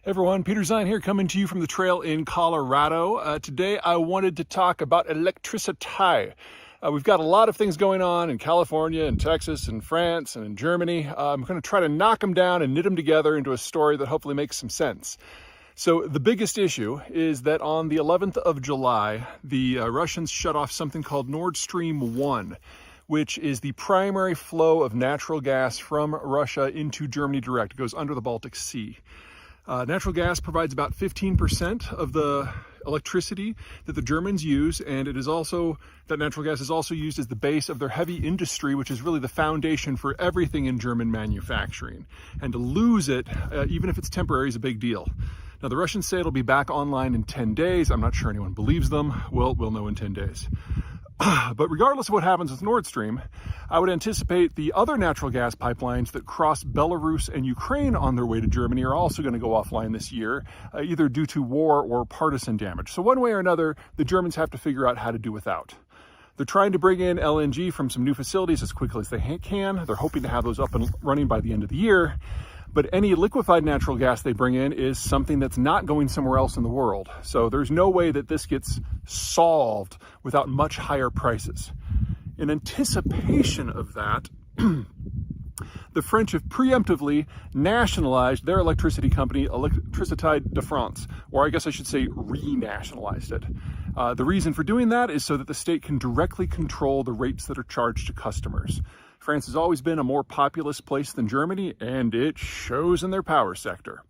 Everyone, Peter Zeihan here, coming to you from the trail in Colorado. Today I wanted to talk about electricity. We've got a lot of things going on in California and Texas and France and in Germany. I'm going to try to knock them down and knit them together into a story that hopefully makes some sense. So the biggest issue is that on the 11th of July, the Russians shut off something called Nord Stream 1, which is the primary flow of natural gas from Russia into Germany direct. It goes under the Baltic Sea. Natural gas provides about 15% of the electricity that the Germans use, and that natural gas is also used as the base of their heavy industry, which is really the foundation for everything in German manufacturing. And to lose it, even if it's temporary, is a big deal. Now, the Russians say it'll be back online in 10 days. I'm not sure anyone believes them. Well, we'll know in 10 days. But regardless of what happens with Nord Stream, I would anticipate the other natural gas pipelines that cross Belarus and Ukraine on their way to Germany are also going to go offline this year, either due to war or partisan damage. So one way or another, the Germans have to figure out how to do without. They're trying to bring in LNG from some new facilities as quickly as they can. They're hoping to have those up and running by the end of the year. But any liquefied natural gas they bring in is something that's not going somewhere else in the world. So there's no way that this gets solved without much higher prices. In anticipation of that, the French have preemptively nationalized their electricity company, Électricité de France, or I guess I should say renationalized it. The reason for doing that is so that the state can directly control the rates that are charged to customers. France has always been a more populous place than Germany, and it shows in their power sector.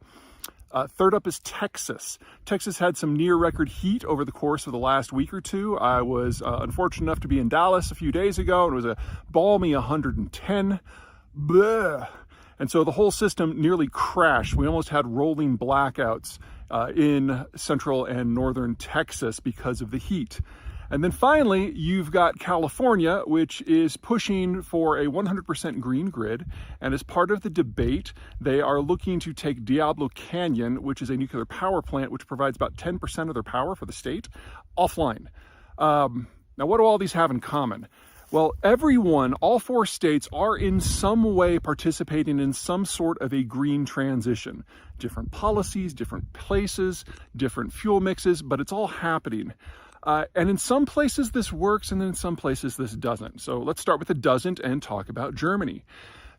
Third up is Texas. Texas had some near-record heat over the course of the last week or two. I was unfortunate enough to be in Dallas a few days ago, and it was a balmy 110. Bleh. And so the whole system nearly crashed. We almost had rolling blackouts in central and northern Texas because of the heat. And then finally, you've got California, which is pushing for a 100% green grid. And as part of the debate, they are looking to take Diablo Canyon, which is a nuclear power plant, which provides about 10% of their power for the state, offline. Now, what do all these have in common? Well, all four states are in some way participating in some sort of a green transition. Different policies, different places, different fuel mixes, but it's all happening. And in some places this works, and then in some places this doesn't. So let's start with the doesn't and talk about Germany.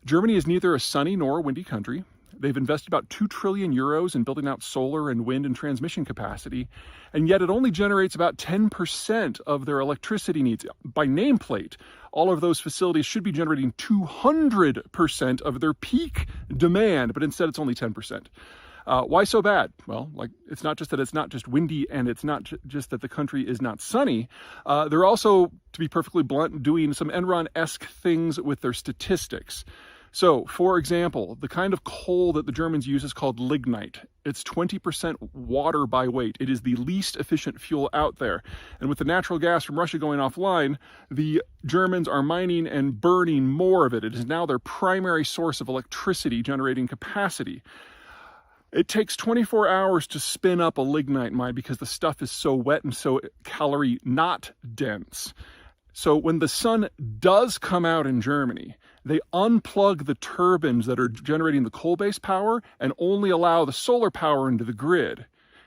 Germany is neither a sunny nor a windy country. They've invested about 2 trillion euros in building out solar and wind and transmission capacity, and yet it only generates about 10% of their electricity needs. By nameplate, all of those facilities should be generating 200% of their peak demand, but instead it's only 10%. Why so bad? Well, it's not just that it's not just windy, and it's not just that the country is not sunny. They're also, to be perfectly blunt, doing some Enron-esque things with their statistics. So, for example, the kind of coal that the Germans use is called lignite. It's 20% water by weight. It is the least efficient fuel out there. And with the natural gas from Russia going offline, the Germans are mining and burning more of it. It is now their primary source of electricity generating capacity. It takes 24 hours to spin up a lignite mine because the stuff is so wet and so calorie not dense. So when the sun does come out in Germany, they unplug the turbines that are generating the coal-based power and only allow the solar power into the grid.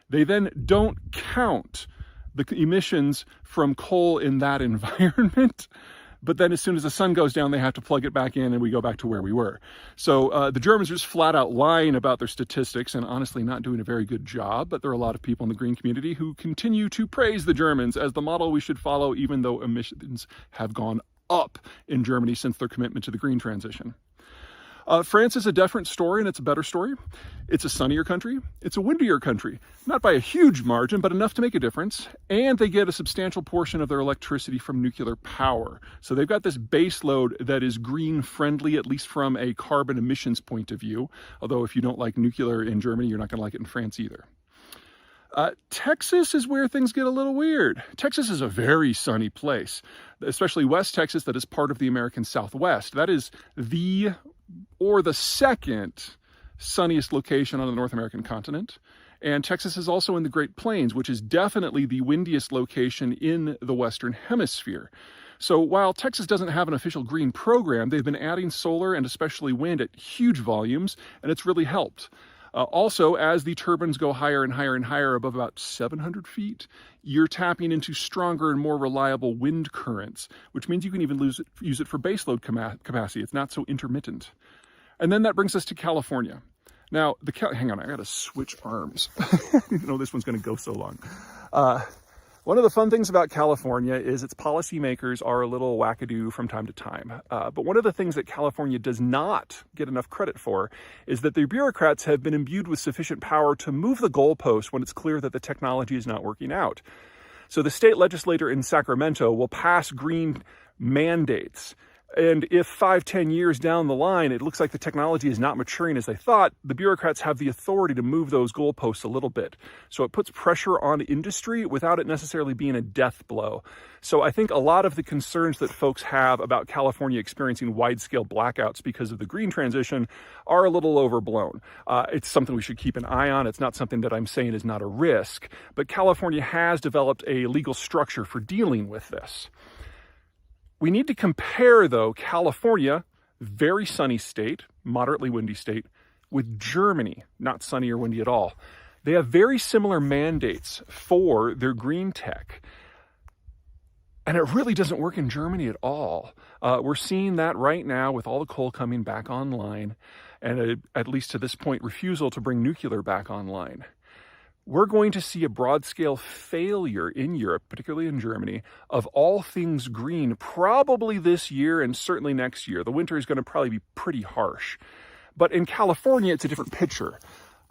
They then don't count the emissions from coal in that environment. But then as soon as the sun goes down, they have to plug it back in and we go back to where we were. So the Germans are just flat out lying about their statistics and honestly not doing a very good job. But there are a lot of people in the green community who continue to praise the Germans as the model we should follow, even though emissions have gone up in Germany since their commitment to the green transition. France is a different story, and it's a better story. It's a sunnier country. It's a windier country. Not by a huge margin, but enough to make a difference. And they get a substantial portion of their electricity from nuclear power. So they've got this base load that is green friendly, at least from a carbon emissions point of view. Although if you don't like nuclear in Germany, you're not going to like it in France either. Texas is where things get a little weird. Texas is a very sunny place, especially West Texas, that is part of the American Southwest. That is the second sunniest location on the North American continent. And Texas is also in the Great Plains, which is definitely the windiest location in the Western Hemisphere. So while Texas doesn't have an official green program, they've been adding solar and especially wind at huge volumes, and it's really helped. Also, as the turbines go higher and higher and higher above about 700 feet, you're tapping into stronger and more reliable wind currents, which means you can even use it for baseload capacity. It's not so intermittent. And then that brings us to California. Now, hang on, I gotta switch arms. I didn't know this one's gonna go so long. One of the fun things about California is its policymakers are a little wackadoo from time to time. But one of the things that California does not get enough credit for is that the bureaucrats have been imbued with sufficient power to move the goalpost when it's clear that the technology is not working out. So the state legislator in Sacramento will pass green mandates. And if 5-10 years down the line, it looks like the technology is not maturing as they thought, the bureaucrats have the authority to move those goalposts a little bit. So it puts pressure on industry without it necessarily being a death blow. So I think a lot of the concerns that folks have about California experiencing wide-scale blackouts because of the green transition are a little overblown. It's something we should keep an eye on. It's not something that I'm saying is not a risk, but California has developed a legal structure for dealing with this. We need to compare, though, California, very sunny state, moderately windy state, with Germany, not sunny or windy at all. They have very similar mandates for their green tech. And it really doesn't work in Germany at all. We're seeing that right now with all the coal coming back online, and at least to this point, refusal to bring nuclear back online. We're going to see a broad-scale failure in Europe, particularly in Germany, of all things green, probably this year and certainly next year. The winter is going to probably be pretty harsh. But in California, it's a different picture.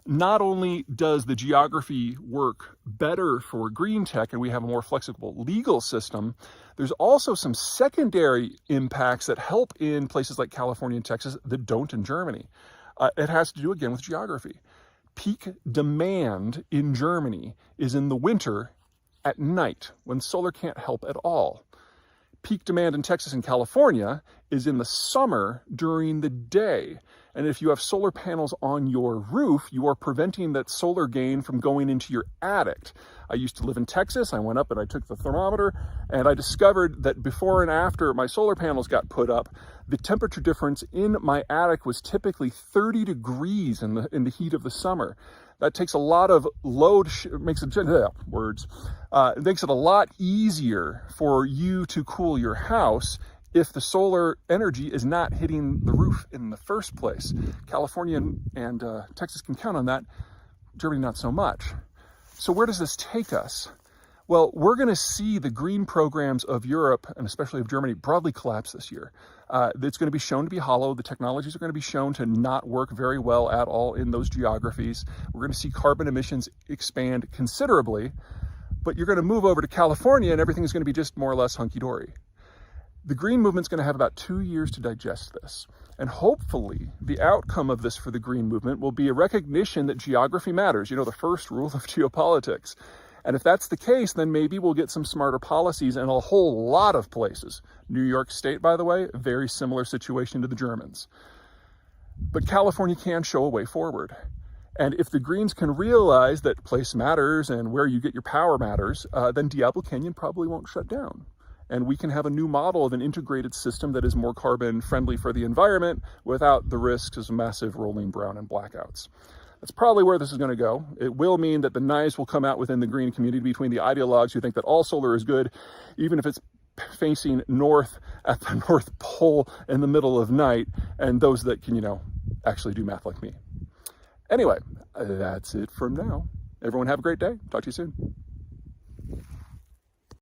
Not only does the geography work better for green tech and we have a more flexible legal system, there's also some secondary impacts that help in places like California and Texas that don't in Germany. It has to do, again, with geography. Peak demand in Germany is in the winter at night when solar can't help at all. Peak demand in Texas and California is in the summer during the day. And if you have solar panels on your roof, you are preventing that solar gain from going into your attic. I used to live in Texas. I went up and I took the thermometer and I discovered that before and after my solar panels got put up, the temperature difference in my attic was typically 30 degrees in the heat of the summer. That takes a lot of load, it makes it a lot easier for you to cool your house if the solar energy is not hitting the roof in the first place. California and Texas can count on that, Germany not so much. So where does this take us? Well, we're going to see the green programs of Europe, and especially of Germany, broadly collapse this year. It's going to be shown to be hollow. The technologies are going to be shown to not work very well at all in those geographies. We're going to see carbon emissions expand considerably, but you're going to move over to California and everything is going to be just more or less hunky-dory. The green movement's going to have about 2 years to digest this. And hopefully the outcome of this for the green movement will be a recognition that geography matters. You know, the first rule of geopolitics. And if that's the case, then maybe we'll get some smarter policies in a whole lot of places. New York State, by the way, very similar situation to the Germans. But California can show a way forward. And if the Greens can realize that place matters and where you get your power matters, then Diablo Canyon probably won't shut down. And we can have a new model of an integrated system that is more carbon friendly for the environment without the risks of massive rolling brown and blackouts. That's probably where this is going to go. It will mean that the knives will come out within the green community between the ideologues who think that all solar is good, even if it's facing north at the North Pole in the middle of night, and those that can, actually do math like me. Anyway, that's it from now. Everyone have a great day. Talk to you soon.